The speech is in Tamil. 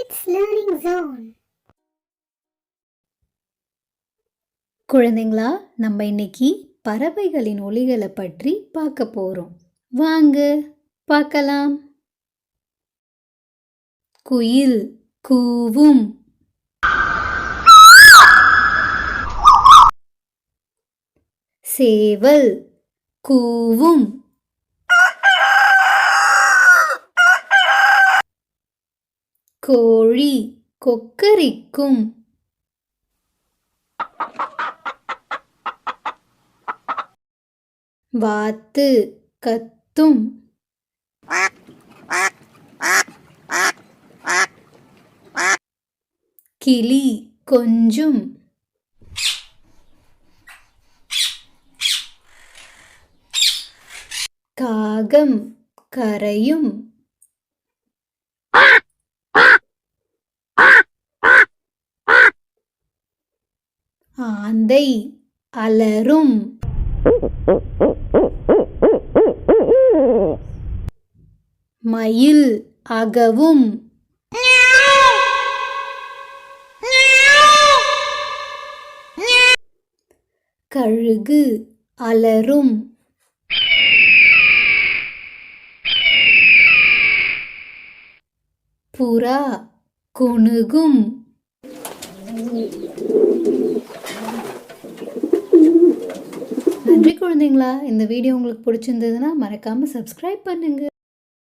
Kids Learning Zone. குழந்தைங்களா, நம்ம இன்னைக்கு பறவைகளின் ஒலிகளை பற்றி பார்க்க போறோம். வாங்க பார்க்கலாம். குயில் கூவும். சேவல் கூவும். கோழி கொக்கரிக்கும். வாத்து கத்தும். கிளி கொஞ்சும். காகம் கரையும். ஆந்தை அலறும். மயில் அகவும். கழுகு அலறும். புறா குணுகும். நன்றி குழந்தைங்களா. இந்த வீடியோ உங்களுக்கு பிடிச்சிருந்ததுன்னா மறக்காம சப்ஸ்கிரைப் பண்ணுங்க.